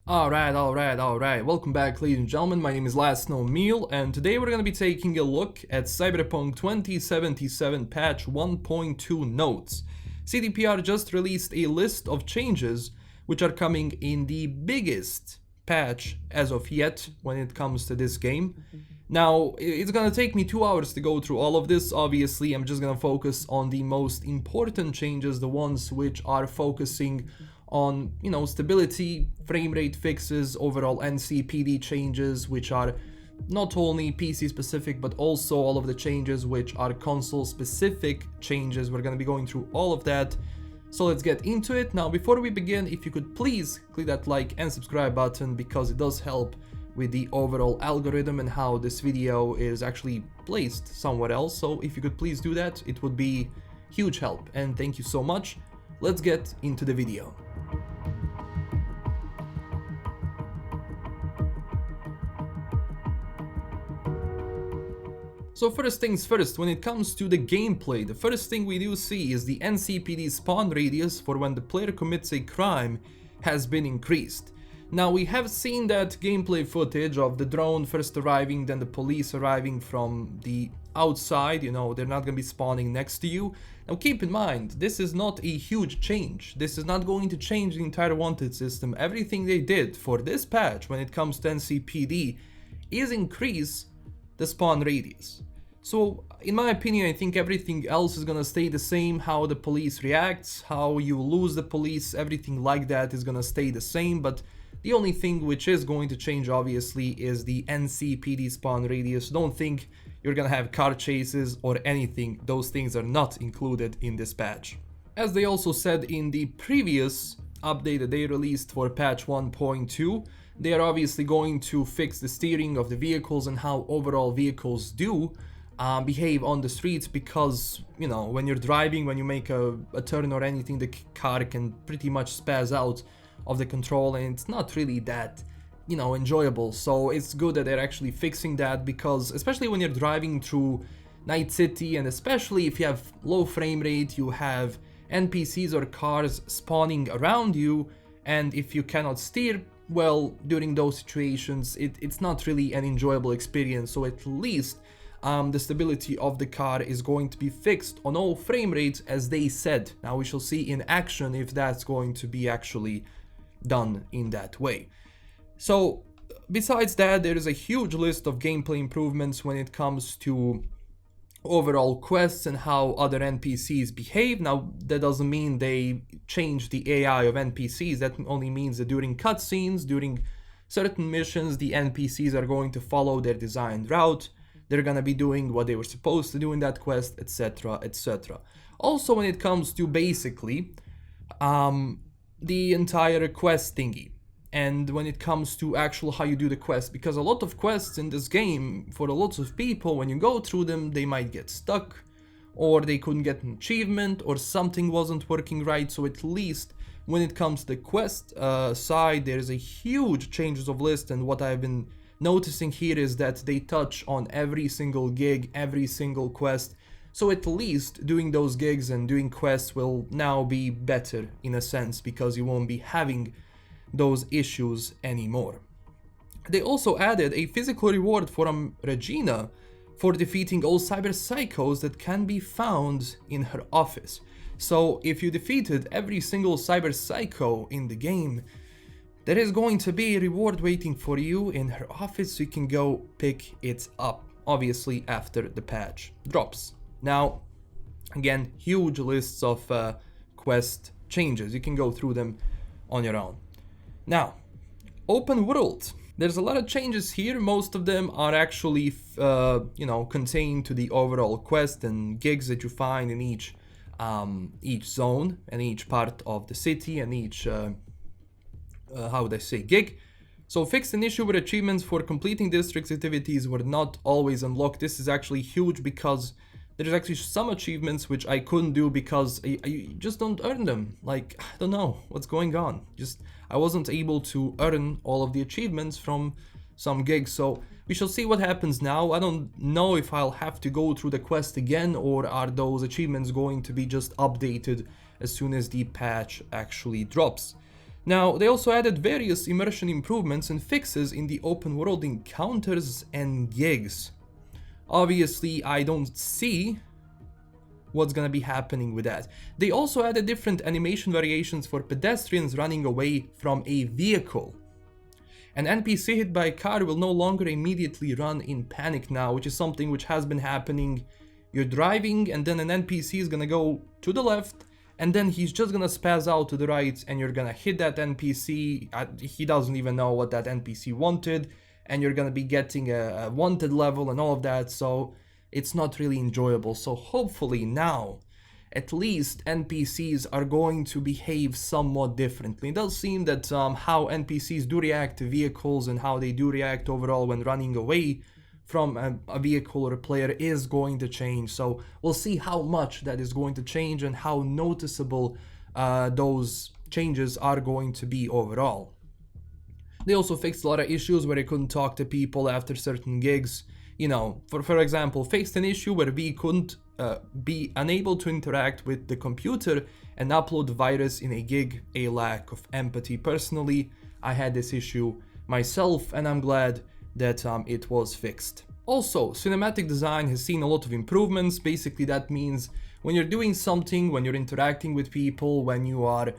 Alright. Welcome back, ladies and gentlemen. My name is LastKnownMeal, and today we're gonna be taking a look at Cyberpunk 2077 patch 1.2 notes. CDPR just released a list of changes which are coming in the biggest patch as of yet when it comes to this game. Now, it's gonna take me 2 hours to go through all of this. Obviously, I'm just gonna focus on the most important changes, the ones which are focusing on, stability, frame rate fixes, overall NCPD changes, which are not only PC specific, but also all of the changes which are console specific changes. We're gonna be going through all of that. So let's get into it. Now, before we begin, if you could please click that like and subscribe button, because it does help with the overall algorithm and how this video is actually placed somewhere else. So if you could please do that, it would be huge help, and thank you so much. Let's get into the video. So first things first, when it comes to the gameplay, the first thing we do see is the NCPD spawn radius for when the player commits a crime has been increased. Now, we have seen that gameplay footage of the drone first arriving, then the police arriving from the outside, they're not gonna be spawning next to you. Now keep in mind, this is not a huge change. This is not going to change the entire wanted system. Everything they did for this patch when it comes to NCPD is increase the spawn radius. So in my opinion, I think everything else is gonna stay the same. How the police reacts, how you lose the police, everything like that is gonna stay the same. But the only thing which is going to change, obviously, is the NCPD spawn radius. Don't think you're gonna have car chases or anything. Those things are not included in this patch. As they also said in the previous update that they released for patch 1.2, they are obviously going to fix the steering of the vehicles and how overall vehicles do behave on the streets, because when you're driving, when you make a turn or anything, the car can pretty much spaz out of the control, and it's not really that enjoyable. So it's good that they're actually fixing that, because especially when you're driving through Night City, and especially if you have low frame rate, you have NPCs or cars spawning around you, and if you cannot steer well during those situations, it's not really an enjoyable experience. So at least the stability of the car is going to be fixed on all frame rates, as they said. Now we shall see in action if that's going to be actually done in that way. So besides that, there is a huge list of gameplay improvements when it comes to overall quests and how other NPCs behave. Now, that doesn't mean they change the AI of NPCs. That only means that during cutscenes, during certain missions, the NPCs are going to follow their designed route. They're gonna be doing what they were supposed to do in that quest, etc, etc. Also, when it comes to basically the entire quest thingy, and when it comes to actual how you do the quest, because a lot of quests in this game, for a lot of people, when you go through them, they might get stuck, or they couldn't get an achievement, or something wasn't working right. So at least when it comes to the quest side, there's a huge changes of list, and what I've been noticing here is that they touch on every single gig, every single quest. So at least doing those gigs and doing quests will now be better in a sense, because you won't be having those issues anymore. They also added a physical reward from Regina for defeating all cyber psychos that can be found in her office. So if you defeated every single cyber psycho in the game, there is going to be a reward waiting for you in her office, so you can go pick it up, obviously after the patch drops. Now, again, huge lists of quest changes. You can go through them on your own. Now, open world. There's a lot of changes here. Most of them are actually, contained to the overall quest and gigs that you find in each zone and each part of the city and each gig. So fixed an issue where achievements for completing districts activities were not always unlocked. This is actually huge, because there's actually some achievements which I couldn't do because I just don't earn them. Like, I don't know what's going on. I wasn't able to earn all of the achievements from some gigs. So we shall see what happens now. I don't know if I'll have to go through the quest again, or are those achievements going to be just updated as soon as the patch actually drops. Now, they also added various immersion improvements and fixes in the open world encounters and gigs. Obviously, I don't see what's gonna be happening with that. They also added different animation variations for pedestrians running away from a vehicle. An NPC hit by a car will no longer immediately run in panic now, which is something which has been happening. You're driving and then an NPC is gonna go to the left and then he's just gonna spaz out to the right and you're gonna hit that NPC. He doesn't even know what that NPC wanted and you're gonna be getting a wanted level and all of that, so it's not really enjoyable. So hopefully now at least NPCs are going to behave somewhat differently. It does seem that how NPCs do react to vehicles and how they do react overall when running away from a vehicle or a player is going to change. So we'll see how much that is going to change and how noticeable those changes are going to be overall. They also fixed a lot of issues where you couldn't talk to people after certain gigs. You know, for example, fixed an issue where we couldn't be unable to interact with the computer and upload the virus in a gig, a lack of empathy. Personally, I had this issue myself and I'm glad that it was fixed. Also, cinematic design has seen a lot of improvements. Basically, that means when you're doing something, when you're interacting with people, when you are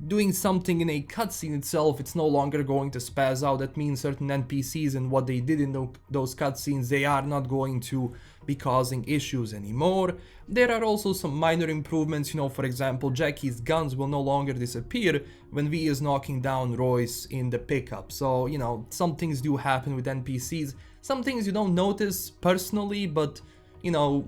doing something in a cutscene itself, it's no longer going to spaz out. That means certain NPCs and what they did in those cutscenes, they are not going to be causing issues anymore. There are also some minor improvements, you know, for example, Jackie's guns will no longer disappear when V is knocking down Royce in the pickup. So, you know, some things do happen with NPCs, some things you don't notice personally, but, you know,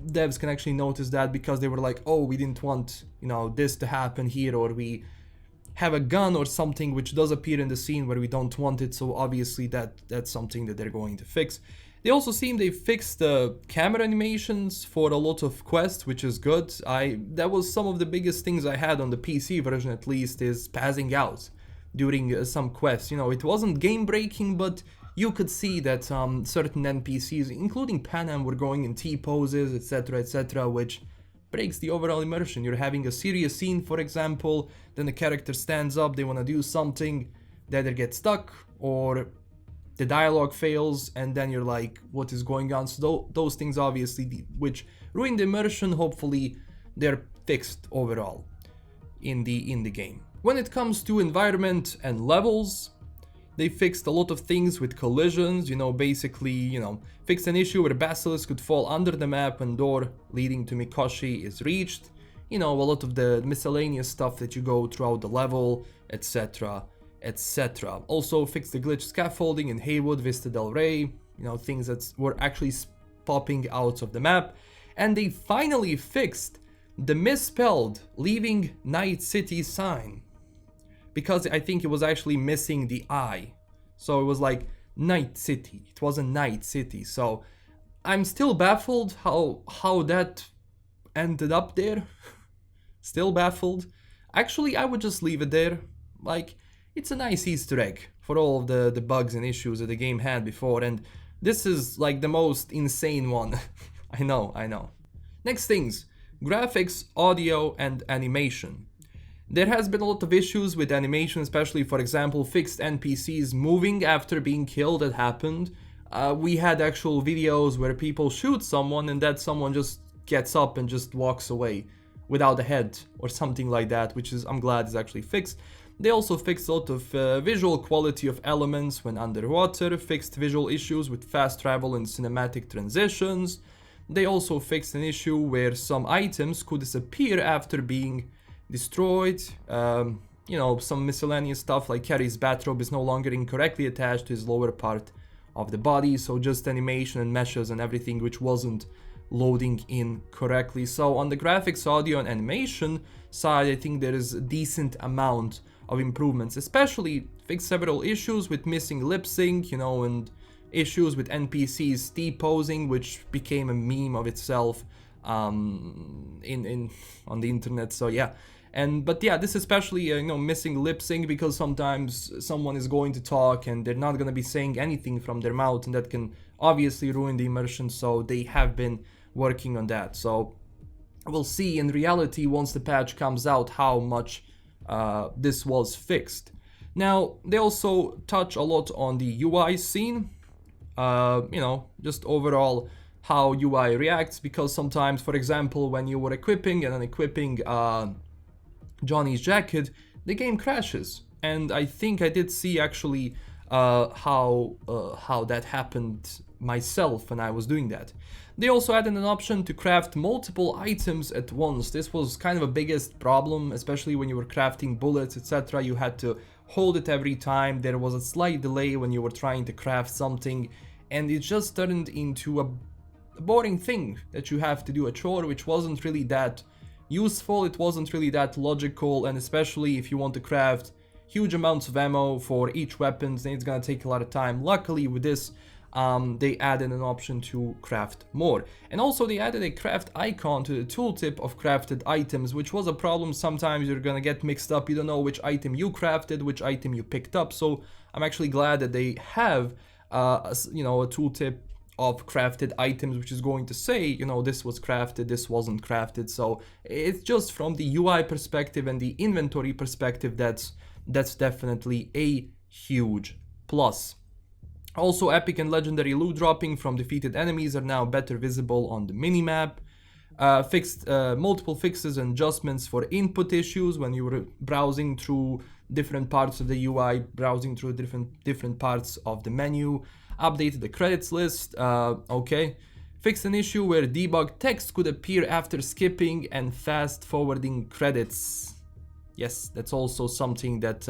devs can actually notice that because they were like, oh, we didn't want, you know, this to happen here, or we have a gun or something which does appear in the scene where we don't want it, so obviously that's something that they're going to fix. They also seem they fixed the camera animations for a lot of quests, which is good. That was some of the biggest things I had on the PC version, at least, is passing out during some quests. You know, it wasn't game breaking, but you could see that certain NPCs, including Panam, were going in T-poses, etc, which breaks the overall immersion. You're having a serious scene, for example, then the character stands up, they want to do something, they either get stuck or the dialogue fails, and then you're like, what is going on? So those things obviously, which ruin the immersion, hopefully they're fixed overall in the game. When it comes to environment and levels, they fixed a lot of things with collisions, you know, basically, you know, fixed an issue where Basilisk could fall under the map when door leading to Mikoshi is reached. You know, a lot of the miscellaneous stuff that you go throughout the level, etc, etc. Also fixed the glitch scaffolding in Haywood, Vista del Rey, you know, things that were actually popping out of the map. And they finally fixed the misspelled Leaving Night City sign, because I think it was actually missing the I. So it was like Night City, it wasn't Night City. So I'm still baffled how that ended up there. Still baffled. Actually, I would just leave it there. Like, it's a nice Easter egg for all of the bugs and issues that the game had before, and this is like the most insane one. I know. Next things, graphics, audio, and animation. There has been a lot of issues with animation, especially, for example, fixed NPCs moving after being killed. That happened. We had actual videos where people shoot someone and that someone just gets up and just walks away without a head or something like that, which is, I'm glad, is actually fixed. They also fixed a lot of visual quality of elements when underwater, fixed visual issues with fast travel and cinematic transitions. They also fixed an issue where some items could disappear after being destroyed. You know, some miscellaneous stuff like Carrie's bathrobe is no longer incorrectly attached to his lower part of the body, so just animation and meshes and everything which wasn't loading in correctly. So on the graphics, audio, and animation side, I think there is a decent amount of improvements, especially fixed several issues with missing lip sync, you know, and issues with NPCs T-posing, which became a meme of itself on the internet. So yeah. But yeah, this especially, you know, missing lip sync, because sometimes someone is going to talk and they're not going to be saying anything from their mouth, and that can obviously ruin the immersion. So they have been working on that. So we'll see in reality once the patch comes out how much this was fixed. Now, they also touch a lot on the UI scene, just overall how UI reacts, because sometimes, for example, when you were equipping and unequipping Johnny's jacket, the game crashes. And I think I did see actually how that happened myself when I was doing that. They also added an option to craft multiple items at once. This was kind of a biggest problem, especially when you were crafting bullets, etc. You had to hold it every time. There was a slight delay when you were trying to craft something, and it just turned into a boring thing that you have to do, a chore which wasn't really that useful, it wasn't really that logical, and especially if you want to craft huge amounts of ammo for each weapon, then it's gonna take a lot of time. Luckily with this, they added an option to craft more. And also they added a craft icon to the tooltip of crafted items, which was a problem. Sometimes you're gonna get mixed up, you don't know which item you crafted, which item you picked up. So I'm actually glad that they have a tooltip of crafted items, which is going to say, this was crafted, this wasn't crafted. So it's just from the UI perspective and the inventory perspective, that's definitely a huge plus. Also, epic and legendary loot dropping from defeated enemies are now better visible on the minimap. Fixed multiple fixes and adjustments for input issues when you were browsing through different parts of the UI, browsing through different parts of the menu. Updated the credits list. Okay. Fixed an issue where debug text could appear after skipping and fast forwarding credits. Yes, that's also something that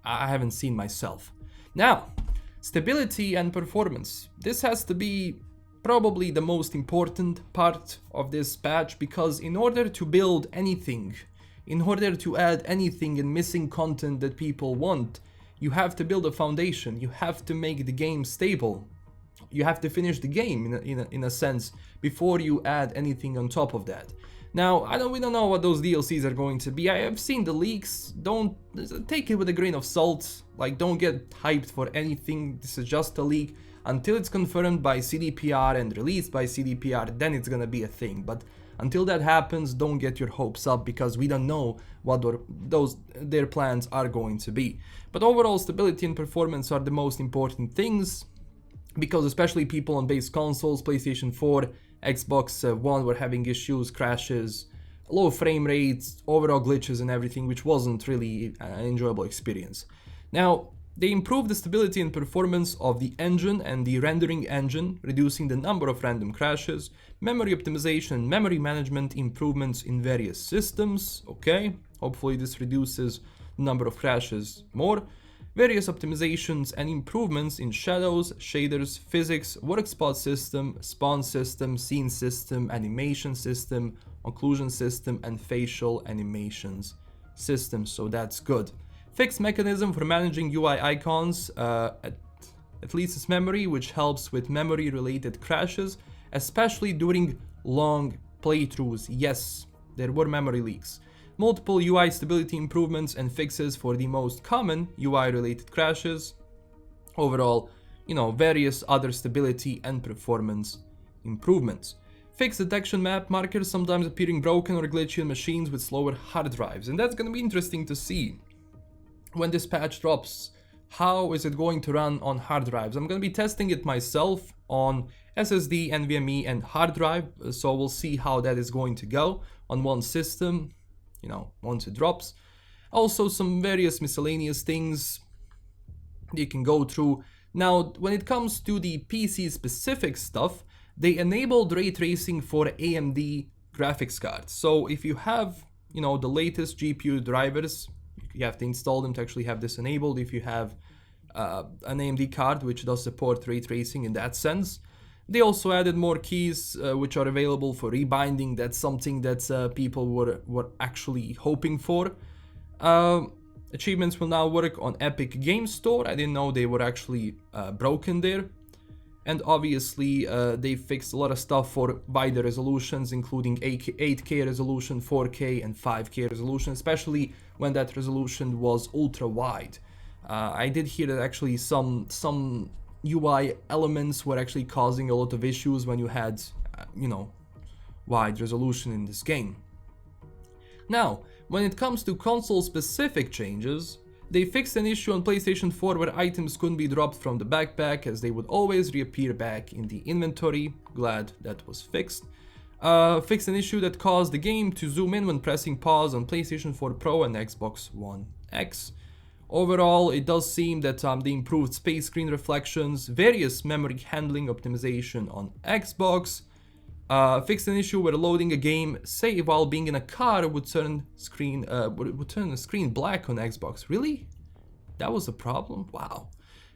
I haven't seen myself. Now, stability and performance. This has to be probably the most important part of this patch, because in order to build anything, in order to add anything and missing content that people want, you have to build a foundation. You have to make the game stable. You have to finish the game in a sense before you add anything on top of that. Now, we don't know what those DLCs are going to be. I have seen the leaks. Don't take it with a grain of salt. Like, don't get hyped for anything. This is just a leak. Until it's confirmed by CDPR and released by CDPR, then it's gonna be a thing. But until that happens, don't get your hopes up, because we don't know what their plans are going to be. But overall, stability and performance are the most important things, because especially people on base consoles, PlayStation 4, Xbox One were having issues, crashes, low frame rates, overall glitches and everything, which wasn't really an enjoyable experience. Now, they improved the stability and performance of the engine and the rendering engine, reducing the number of random crashes, memory optimization and memory management improvements in various systems. Okay, hopefully this reduces the number of crashes more. Various optimizations and improvements in shadows, shaders, physics, work spot system, spawn system, scene system, animation system, occlusion system, and facial animations system. So that's good. Fixed mechanism for managing UI icons, at least it's memory, which helps with memory related crashes, especially during long playthroughs. Yes, there were memory leaks. Multiple UI stability improvements and fixes for the most common UI related crashes. Overall, various other stability and performance improvements. Fixed detection map markers sometimes appearing broken or glitchy on machines with slower hard drives. And that's going to be interesting to see when this patch drops. How is it going to run on hard drives? I'm going to be testing it myself on SSD, NVMe, and hard drive. So we'll see how that is going to go on one system, once it drops. Also, some various miscellaneous things you can go through. Now, when it comes to the PC specific stuff, they enabled ray tracing for AMD graphics cards. So if you have, the latest GPU drivers, you have to install them to actually have this enabled. If you have an AMD card which does support ray tracing in that sense. They also added more keys which are available for rebinding. That's something that people were actually hoping for. Achievements will now work on Epic Game Store. I didn't know they were actually broken there. And obviously they fixed a lot of stuff for wider resolutions, including 8K resolution, 4K and 5K resolution, especially when that resolution was ultra wide. I did hear that actually some UI elements were actually causing a lot of issues when you had, wide resolution in this game. Now, When it comes to console-specific changes, they fixed an issue on PlayStation 4 where items couldn't be dropped from the backpack as they would always reappear back in the inventory. Glad that was fixed. Fixed an issue that caused the game to zoom in when pressing pause on PlayStation 4 Pro and Xbox One X. Overall, it does seem that they improved space screen reflections, various memory handling optimization on Xbox, fixed an issue where loading a game, say while being in a car, would turn the screen black on Xbox. Really? That was a problem? Wow.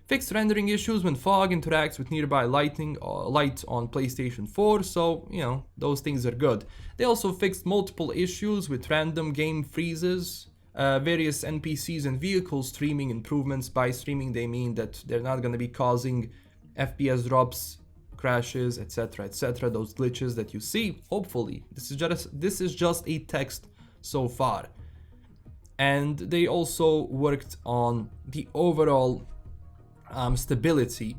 Fixed rendering issues when fog interacts with nearby lighting or light on PlayStation 4, so, you know, those things are good. They also fixed multiple issues with random game freezes, various NPCs and vehicle streaming improvements. By streaming, they mean that they're not going to be causing FPS drops, crashes, etc, etc, those glitches that you see. Hopefully, this is just a text so far. And they also worked on the overall stability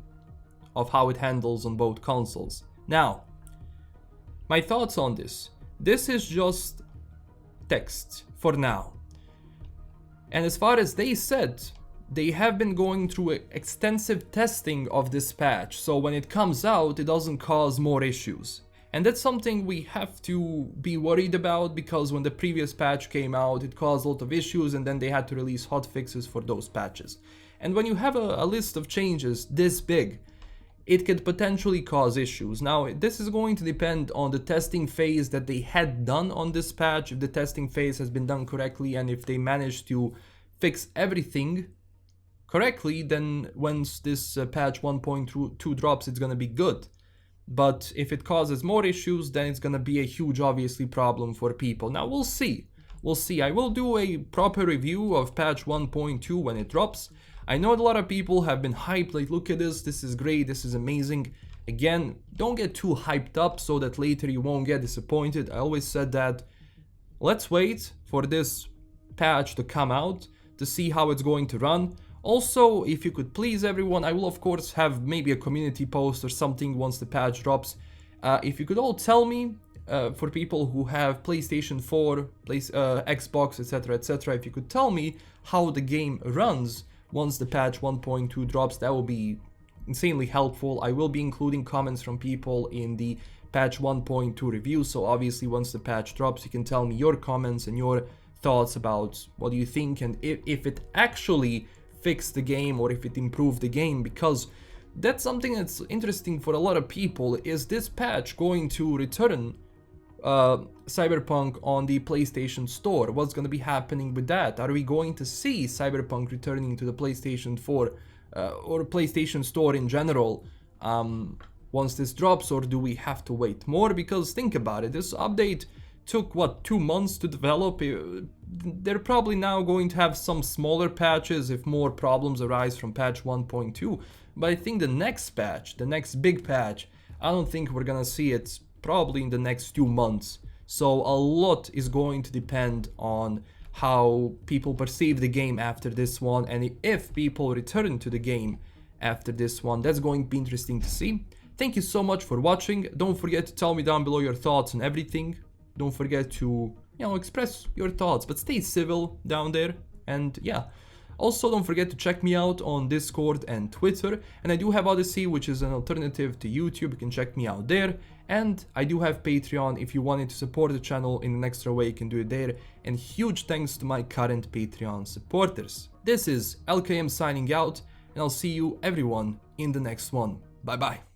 of how it handles on both consoles. Now, my thoughts on this. This is just text for now. And as far as they said, they have been going through extensive testing of this patch, so when it comes out, it doesn't cause more issues. And that's something we have to be worried about, because when the previous patch came out, it caused a lot of issues and then they had to release hotfixes for those patches. And when you have a list of changes this big, it could potentially cause issues. Now, this is going to depend on the testing phase that they had done on this patch, if the testing phase has been done correctly and if they managed to fix everything correctly, then once this patch 1.2 drops, it's gonna be good. But if it causes more issues, then it's gonna be a huge, obviously, problem for people. Now, we'll see. We'll see. I will do a proper review of patch 1.2 when it drops. I know a lot of people have been hyped, like, look at this is great, this is amazing. Again, don't get too hyped up so that later you won't get disappointed. I always said that let's wait for this patch to come out to see how it's going to run. Also, if you could please everyone, I will of course have maybe a community post or something once the patch drops. If you could all tell me, for people who have PlayStation 4, Xbox, etc, etc, if you could tell me how the game runs once the patch 1.2 drops, that will be insanely helpful. I will be including comments from people in the patch 1.2 review, so obviously once the patch drops, you can tell me your comments and your thoughts about what do you think, and if it actually fixed the game or if it improved the game, because that's something that's interesting for a lot of people. Is this patch going to return Cyberpunk on the PlayStation Store? What's going to be happening with that? Are we going to see Cyberpunk returning to the PlayStation 4 or PlayStation Store in general once this drops, or do we have to wait more? Because think about it, this update took what, 2 months to develop. They're probably now going to have some smaller patches if more problems arise from patch 1.2, but I think the next patch, the next big patch, I don't think we're gonna see it probably in the next 2 months. So a lot is going to depend on how people perceive the game after this one, and if people return to the game after this one. That's going to be interesting to see. Thank you so much for watching. Don't forget to tell me down below your thoughts on everything. Don't forget to, express your thoughts, but stay civil down there. And yeah, also don't forget to check me out on Discord and Twitter. And I do have Odyssey, which is an alternative to YouTube. You can check me out there. And I do have Patreon. If you wanted to support the channel in an extra way, you can do it there. And huge thanks to my current Patreon supporters. This is LKM signing out, and I'll see you everyone in the next one. Bye bye.